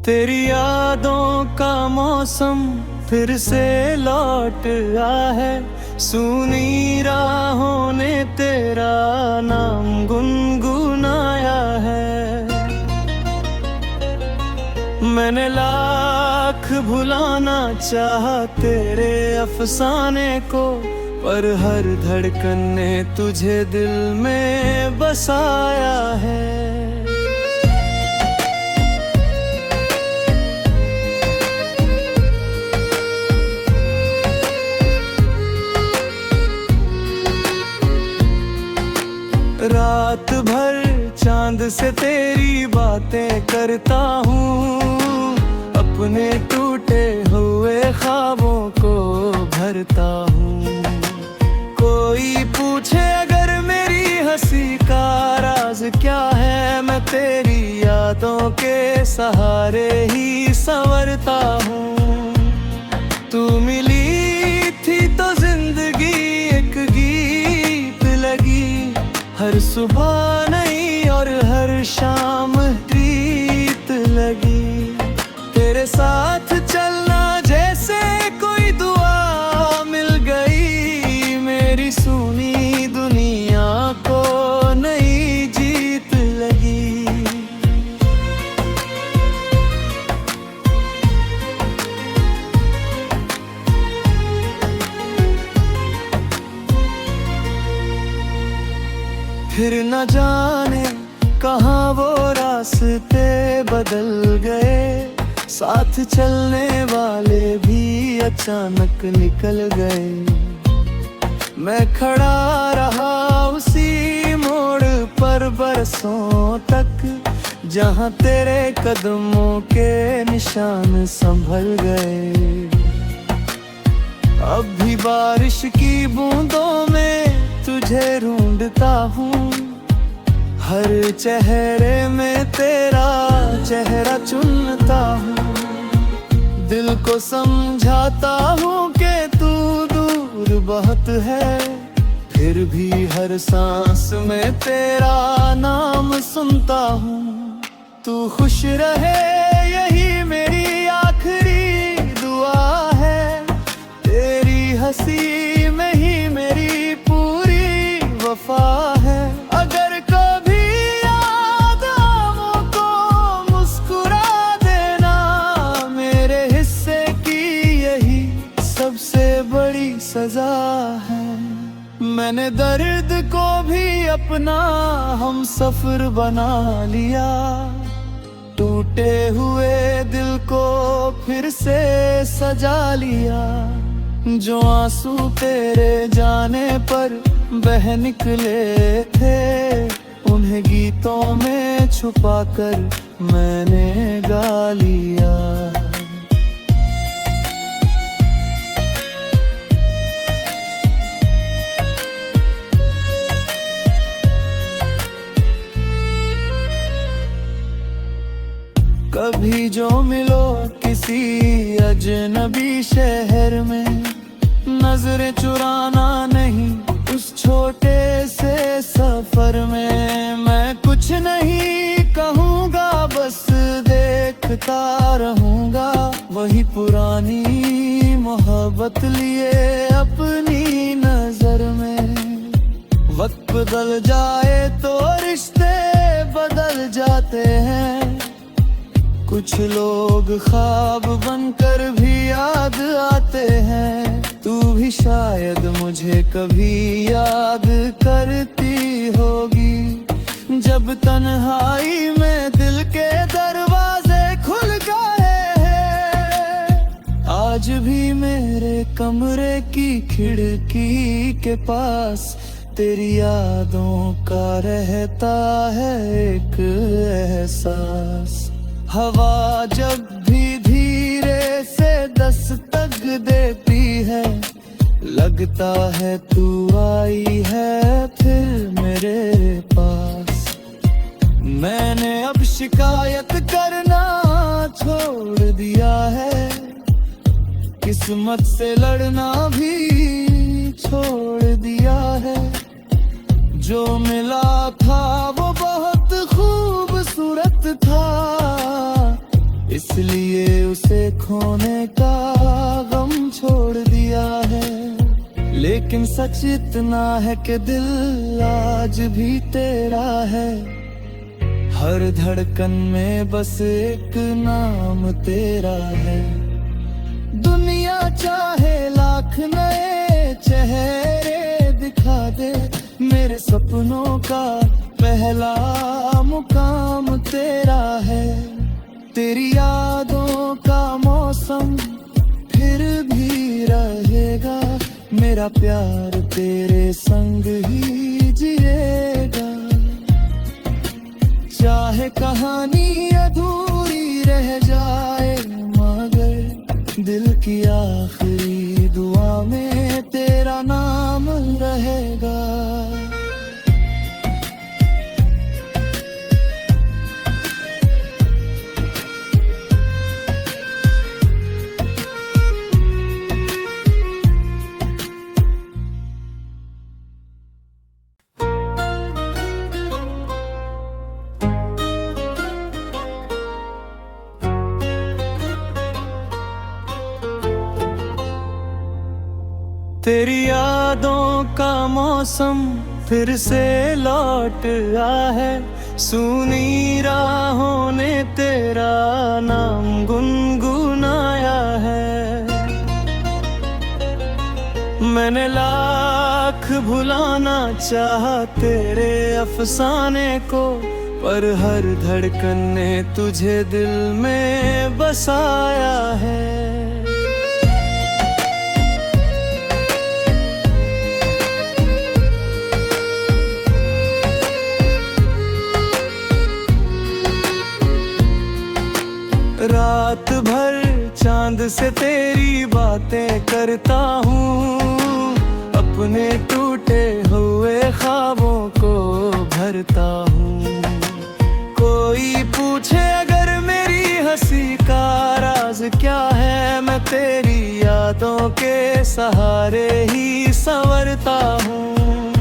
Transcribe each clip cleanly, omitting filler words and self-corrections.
तेरी यादों का मौसम फिर से लौट आया है। सूनी राहों ने तेरा नाम गुनगुनाया है। मैंने लाख भुलाना चाहा तेरे अफसाने को, पर हर धड़कन ने तुझे दिल में बसाया है। रात भर चांद से तेरी बातें करता हूँ, अपने टूटे हुए ख्वाबों को भरता हूँ। कोई पूछे अगर मेरी हंसी का राज क्या है, मैं तेरी यादों के सहारे ही संवरता हूँ। तू मिली थी तो जिंदगी एक गीत लगी, हर सुबह नहीं और हर शाम प्रीत लगी। तेरे साथ चलना जैसे कोई दुआ मिल गई, मेरी सुनी दुनिया को नई जीत लगी। फिर न जाने कहाँ वो रास्ते बदल गए, साथ चलने वाले भी अचानक निकल गए। मैं खड़ा रहा उसी मोड़ पर बरसों तक, जहाँ तेरे कदमों के निशान संभल गए। अब भी बारिश की बूंदों में तुझे ढूंढता हूँ, हर चेहरे में तेरा चेहरा चुनता हूँ। दिल को समझाता हूँ कि तू दूर बहुत है, फिर भी हर सांस में तेरा नाम सुनता हूँ। तू खुश रहे यही मेरी आखिरी दुआ है, तेरी हंसी में ही मेरी पूरी वफा है। अगर कभी याद आऊं तो मुस्कुरा देना, मेरे हिस्से की यही सबसे बड़ी सजा है। मैंने दर्द को भी अपना हम सफर बना लिया, टूटे हुए दिल को फिर से सजा लिया। जो आंसू तेरे जाने पर बह निकले थे, उन्हें गीतों में छुपाकर मैंने गा लिया। कभी जो मिलो किसी अजनबी शहर में, नजरें चुराना नहीं उस छोटे से सफर में। मैं कुछ नहीं कहूँगा, बस देखता रहूँगा, वही पुरानी मोहब्बत लिए अपनी नजर में। वक्त बदल जाए तो रिश्ते बदल जाते हैं, कुछ लोग ख्वाब बनकर भी याद आते हैं। तू भी शायद मुझे कभी याद करती होगी, जब तन्हाई में दिल के दरवाजे खुल गए हैं। आज भी मेरे कमरे की खिड़की के पास तेरी यादों का रहता है एक एहसास। हवा जब भी धीरे से दस्तक देती है, लगता है तू आई है फिर मेरे पास। मैंने अब शिकायत करना छोड़ दिया है, किस्मत से लड़ना भी छोड़ दिया है। जो मिला था वो बहुत खूबसूरत था, इस खोने का गम छोड़ दिया है। लेकिन सच इतना है कि दिल आज भी तेरा है। हर धड़कन में बस एक नाम तेरा है। दुनिया चाहे लाख नए चेहरे दिखा दे, मेरे सपनों का पहला मुकाम तेरा है। तेरी यादों का मौसम फिर भी रहेगा, मेरा प्यार तेरे संग ही जिएगा। चाहे कहानी अधूरी रह जाए, मगर दिल की आखिरी दुआ में तेरा नाम रहेगा। तेरी यादों का मौसम फिर से लौट आया है। सूनी राहों ने तेरा नाम गुनगुनाया है। मैंने लाख भुलाना चाहा तेरे अफसाने को, पर हर धड़कन ने तुझे दिल में बसाया है। रात भर चांद से तेरी बातें करता हूँ, अपने टूटे हुए ख्वाबों को भरता हूँ। कोई पूछे अगर मेरी हंसी का राज क्या है, मैं तेरी यादों के सहारे ही संवरता हूँ।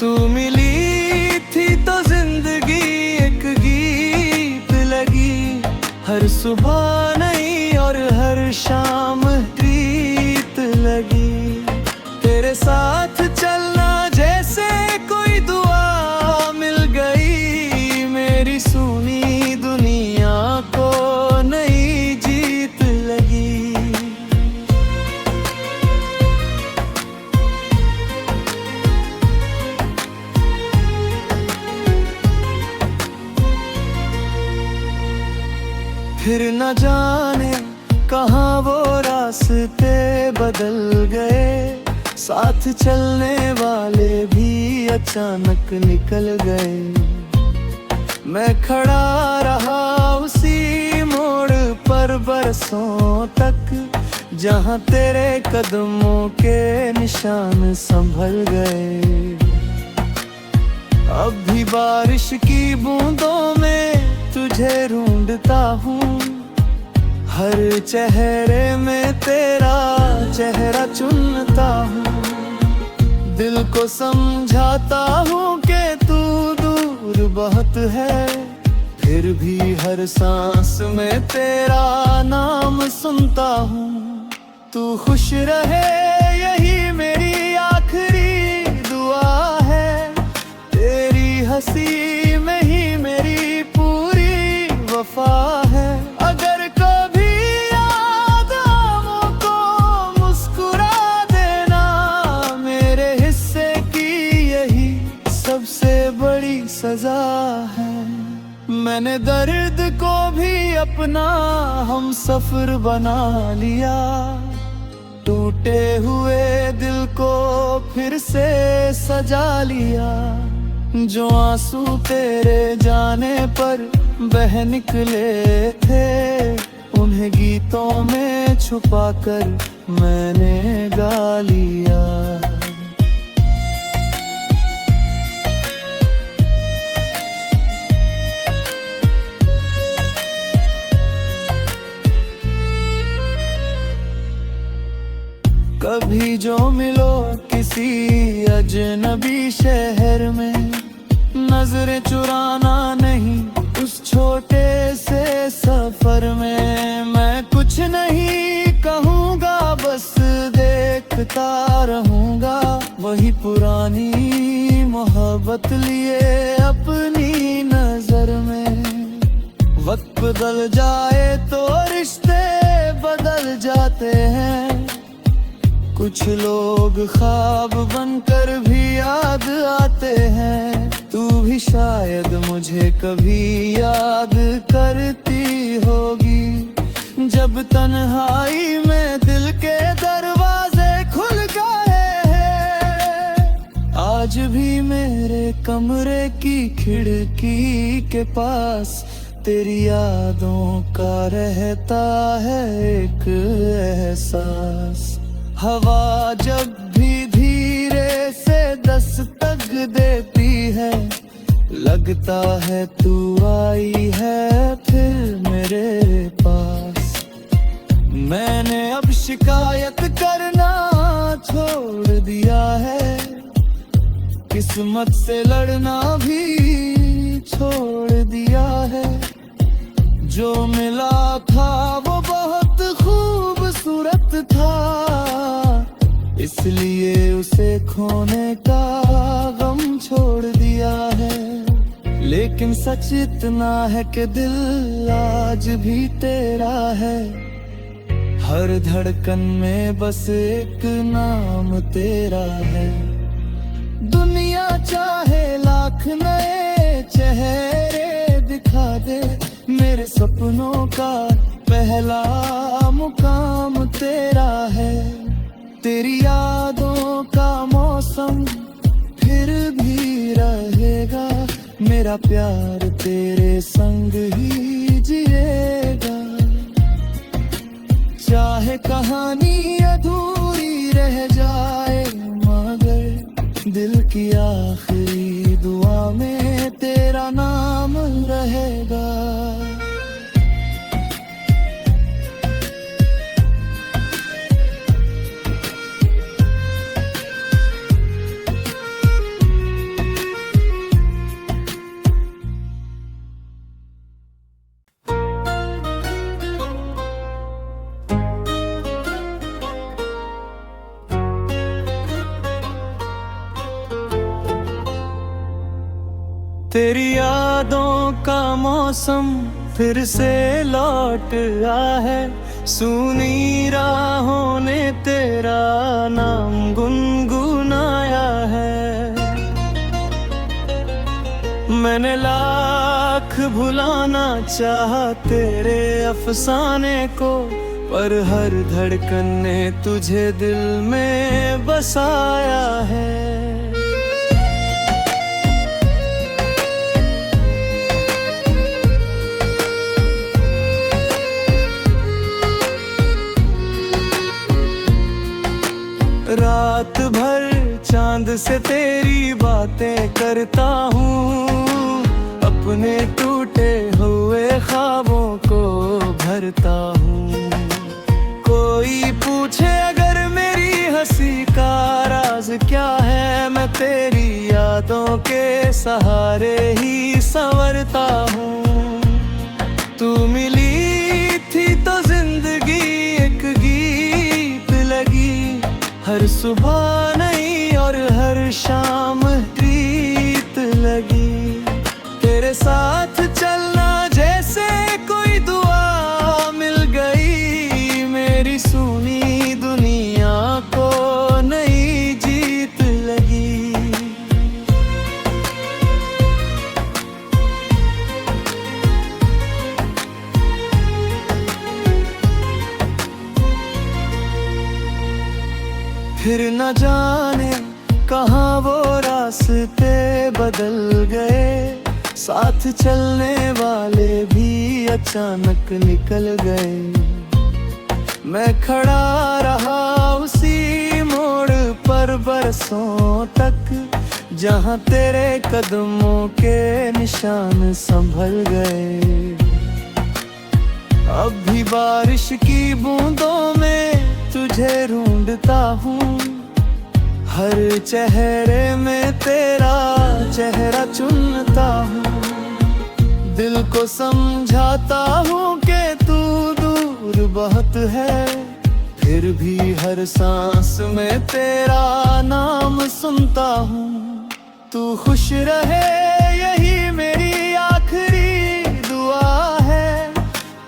तू मिली थी तो जिंदगी एक गीत लगी, हर सुबह नहीं और हर शाम प्रीत लगी। तेरे साथ चलना जैसे कोई दुआ मिल गई, मेरी सुनी दुनिया को नई जीत लगी। फिर न जाने कहाँ वो रास्ते बदल गए, साथ चलने वाले भी अचानक निकल गए। मैं खड़ा रहा उसी मोड़ पर बरसों तक, जहाँ तेरे कदमों के निशान संभल गए। अब भी बारिश की बूंदों में तुझे ढूंढता हूँ, हर चेहरे में तेरा चेहरा चुनता हूँ। दिल को समझाता हूँ कि तू दूर बहुत है, फिर भी हर सांस में तेरा नाम सुनता हूँ। तू खुश रहे यही मेरी आखिरी दुआ है, तेरी हंसी में ही मेरी पूरी वफा है। अगर कभी याद आऊं तो मुस्कुरा देना, मेरे हिस्से की यही सबसे बड़ी सजा है। मैंने दर्द को भी अपना हम सफर बना लिया, टूटे हुए दिल को फिर से सजा लिया। जो आंसू तेरे जाने पर बह निकले थे, उन्हें गीतों में छुपाकर मैंने गा लिया। कभी जो मिलो किसी अजनबी शहर में, नजरें चुराना नहीं उस छोटे से सफर में। मैं कुछ नहीं पुरानी मोहब्बत लिए अपनी नजर में। वक्त बदल जाए तो रिश्ते बदल जाते हैं। कुछ लोग ख्वाब बनकर भी याद आते हैं। तू भी शायद मुझे कभी याद करती होगी। जब तन्हाई में दिल के दरवाजे खुल गए हैं। आज भी मेरे कमरे की खिड़की के पास तेरी यादों का रहता है एक एहसास। हवा जब भी धीरे से दस्तक देती है, लगता है तू आई है फिर मेरे पास। मैंने अब शिकायत करना छोड़ दिया है। किस्मत से लड़ना भी छोड़ दिया है। जो मिला था वो बहुत खूबसूरत था, इसलिए उसे खोने का गम छोड़ दिया है। लेकिन सच इतना है कि दिल आज भी तेरा है। हर धड़कन में बस एक नाम तेरा है। दुनिया चाहे लाख नए चेहरे दिखा दे, मेरे सपनों का पहला मुकाम तेरा है। तेरी यादों का मौसम फिर भी रहेगा। मेरा प्यार तेरे संग ही जिएगा। चाहे कहानी अधूरी रह जाए, मगर दिल की आखिरी दुआ में तेरा नाम रहेगा। तेरी यादों का मौसम फिर से लौट आया है। सूनी राहों ने तेरा नाम गुनगुनाया है। मैंने लाख भुलाना चाहा तेरे अफसाने को, पर हर धड़कन ने तुझे दिल में बसाया है। रात भर चांद से तेरी बातें करता हूँ। अपने टूटे हुए ख्वाबों को भरता हूँ। कोई पूछे अगर मेरी हंसी का राज क्या है, मैं तेरी यादों के सहारे ही संवरता हूँ। तू मिली थी तो जिंदगी एक गीत लगी। हर सुबह नहीं और हर शाम प्रीत लगी। तेरे साथ चलना जैसे कोई दुआ मिल गई। मेरी सुनी दुनिया को नई जीत लगी। फिर न जाने कहाँ वो रास्ते बदल गए। साथ चलने वाले भी अचानक निकल गए। मैं खड़ा रहा उसी मोड़ पर बरसों तक, जहाँ तेरे कदमों के निशान संभल गए। अब भी बारिश की बूंदों में तुझे ढूंढता हूँ। हर चेहरे में तेरा चेहरा चुनता हूँ। दिल को समझाता हूँ कि तू दूर बहुत है, फिर भी हर सांस में तेरा नाम सुनता हूँ। तू खुश रहे यही मेरी आखिरी दुआ है,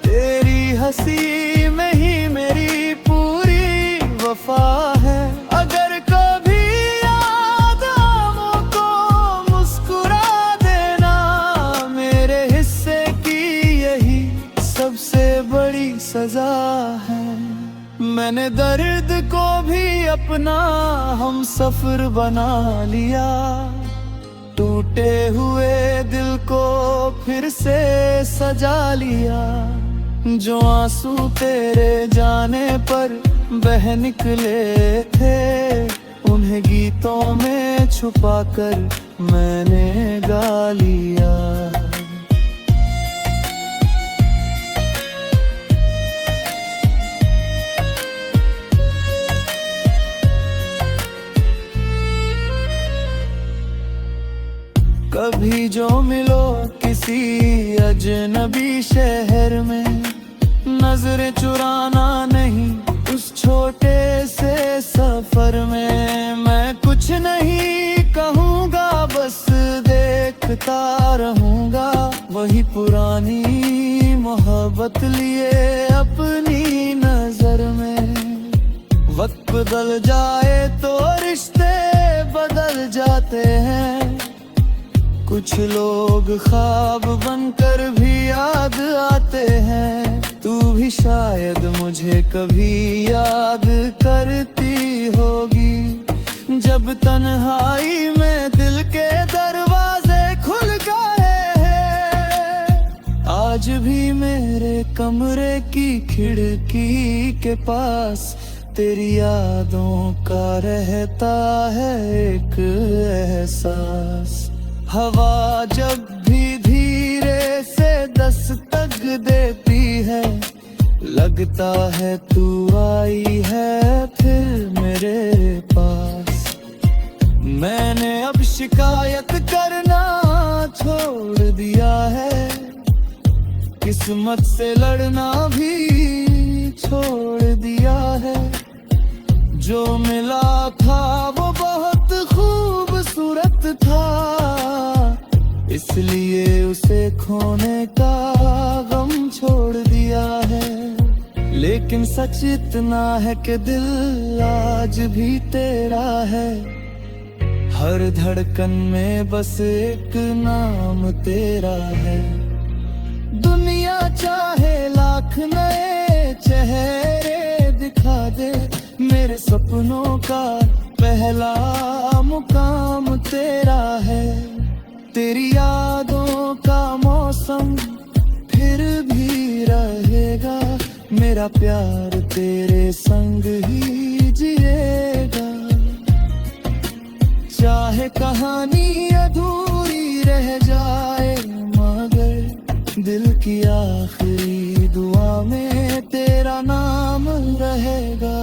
तेरी हंसी में ही मेरी पूरी वफा है। अगर कभी याद आऊं तो मुस्कुरा देना, मेरे हिस्से की यही सबसे बड़ी सजा है। मैंने दर्द को भी अपना हम सफर बना लिया, टूटे हुए दिल को फिर से सजा लिया। जो आंसू तेरे जाने पर बह निकले थे, उन्हें गीतों में छुपाकर मैंने गा लिया। कभी जो मिलो किसी अजनबी शहर में, नजरें चुराना नहीं उस छोटे से सफर में। मैं कुछ नहीं कहूँगा, बस देखता रहूँगा, वही पुरानी मोहब्बत लिए अपनी नजर में। वक्त बदल जाए तो रिश्ते बदल जाते हैं, कुछ लोग ख्वाब बनकर भी याद आते हैं। तू भी शायद मुझे कभी याद करती होगी, जब तन्हाई में दिल के दरवाजे खुल गए हैं। आज भी मेरे कमरे की खिड़की के पास तेरी यादों का रहता है एक एहसास। हवा जब भी धीरे से दस्तक देती है, लगता है तू आई है फिर मेरे पास। मैंने अब शिकायत करना छोड़ दिया है, किस्मत से लड़ना भी छोड़ दिया है। जो मिला था वो बहुत खूबसूरत था, इसलिए उसे खोने का गम छोड़ दिया है। लेकिन सच इतना है कि दिल आज भी तेरा है, हर धड़कन में बस एक नाम तेरा है। दुनिया चाहे लाख नए चेहरे दिखा दे, मेरे सपनों का पहला मुकाम तेरा है। तेरी यादों का मौसम फिर भी रहेगा, मेरा प्यार तेरे संग ही जिएगा। चाहे कहानी अधूरी रह जाए, मगर दिल की आखिरी दुआ में तेरा नाम रहेगा।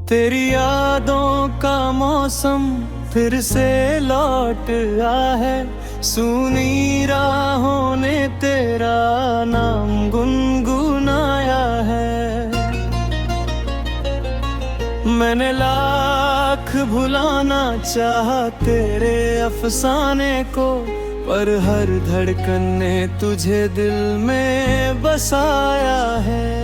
तेरी यादों का मौसम फिर से लौट आया है, सूनी राहों ने तेरा नाम गुनगुनाया है। मैंने लाख भुलाना चाहा तेरे अफसाने को, पर हर धड़कन ने तुझे दिल में बसाया है।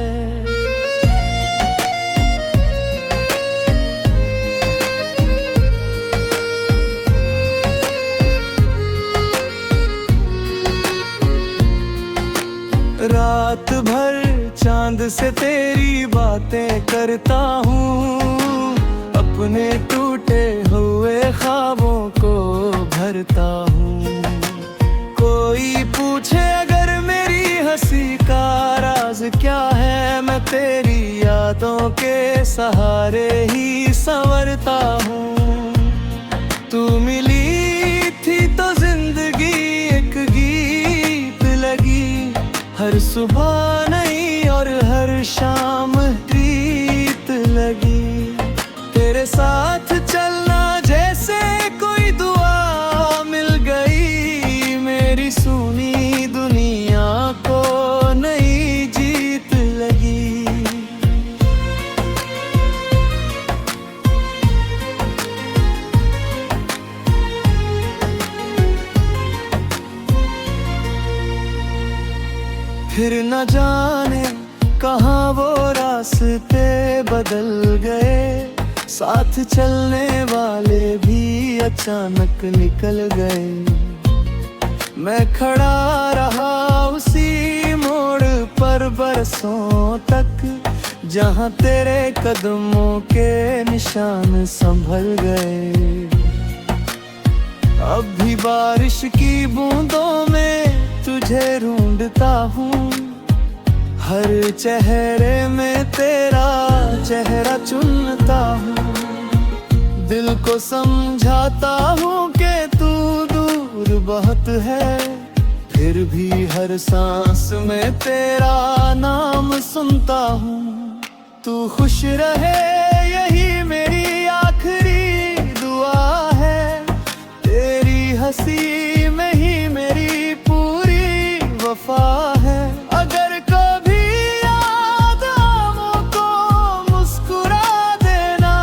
रात भर चांद से तेरी बातें करता हूँ, अपने टूटे हुए ख्वाबों को भरता हूँ। कोई पूछे अगर मेरी हंसी का राज क्या है, मैं तेरी यादों के सहारे ही संवरता हूँ। तू मिली थी तो जिंदगी एक गीत लगी, हर सुबह नई और हर शाम प्रीत लगी। तेरे साथ चलना जैसे कोई दुआ मिल गई, मेरी सुनी दुनिया को नई जीत लगी। फिर न जाने कहाँ वो रास्ते बदल गए, साथ चलने वाले भी अचानक निकल गए। मैं खड़ा रहा उसी मोड़ पर बरसों तक, जहाँ तेरे कदमों के निशान संभल गए। अब भी बारिश की बूंदों में तुझे ढूंढता हूँ, हर चेहरे में तेरा चेहरा चुनता हूँ। दिल को समझाता हूँ कि तू दूर बहुत है, फिर भी हर सांस में तेरा नाम सुनता हूँ। तू खुश रहे यही मेरी आखिरी दुआ है, तेरी हंसी में ही मेरी पूरी वफा है। अगर कभी याद आऊं तो मुस्कुरा देना,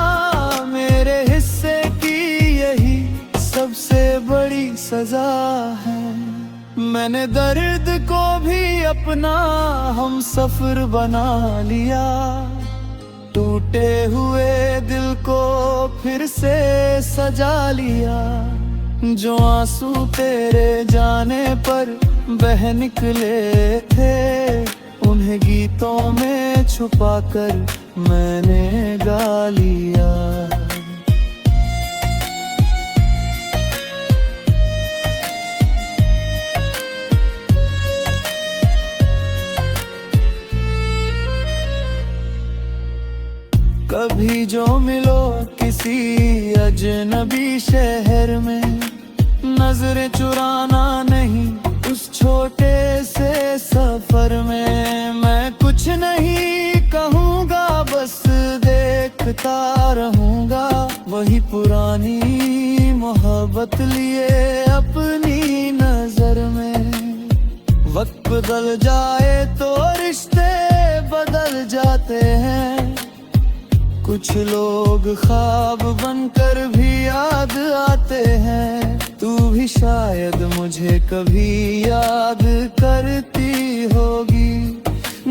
मेरे हिस्से की यही सबसे बड़ी सजा है। मैंने दर्द को भी अपना हम सफर बना लिया, टूटे हुए दिल को फिर से सजा लिया। जो आंसू तेरे जाने पर बह निकले थे, उन्हें गीतों में छुपाकर मैंने गा लिया। कभी जो मिलो किसी अजनबी शहर में, नजरें चुराना नहीं उस छोटे से सफर में। मैं कुछ नहीं कहूँगा, बस देखता रहूँगा, वही पुरानी मोहब्बत लिए अपनी नजर में। वक्त बदल जाए तो रिश्ते बदल जाते हैं, कुछ लोग ख्वाब बनकर भी याद आते हैं। तू भी शायद मुझे कभी याद करती होगी,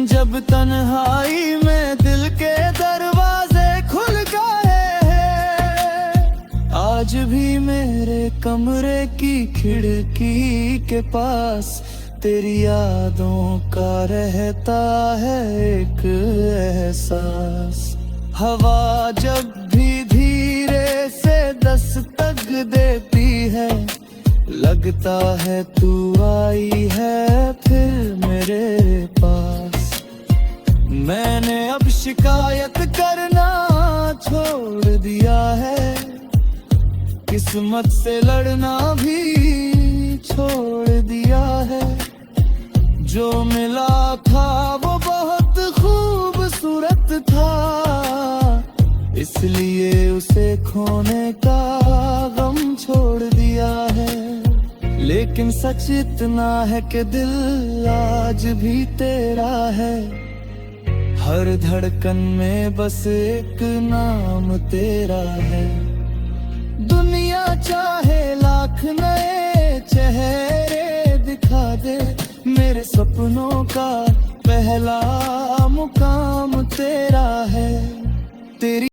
जब तन्हाई में दिल के दरवाजे खुल गए हैं। आज भी मेरे कमरे की खिड़की के पास तेरी यादों का रहता है एक एहसास। हवा जब भी धीरे से दस्तक देती है, लगता है तू आई है फिर मेरे पास। मैंने अब शिकायत करना छोड़ दिया है, किस्मत से लड़ना भी छोड़ दिया है। जो मिला था वो बहुत खूबसूरत था, इसलिए उसे खोने का गम छोड़ दिया है। लेकिन सच इतना है कि दिल आज भी तेरा है, हर धड़कन में बस एक नाम तेरा है। दुनिया चाहे लाख नए चेहरे दिखा दे, मेरे सपनों का पहला मुकाम तेरा है। तेरी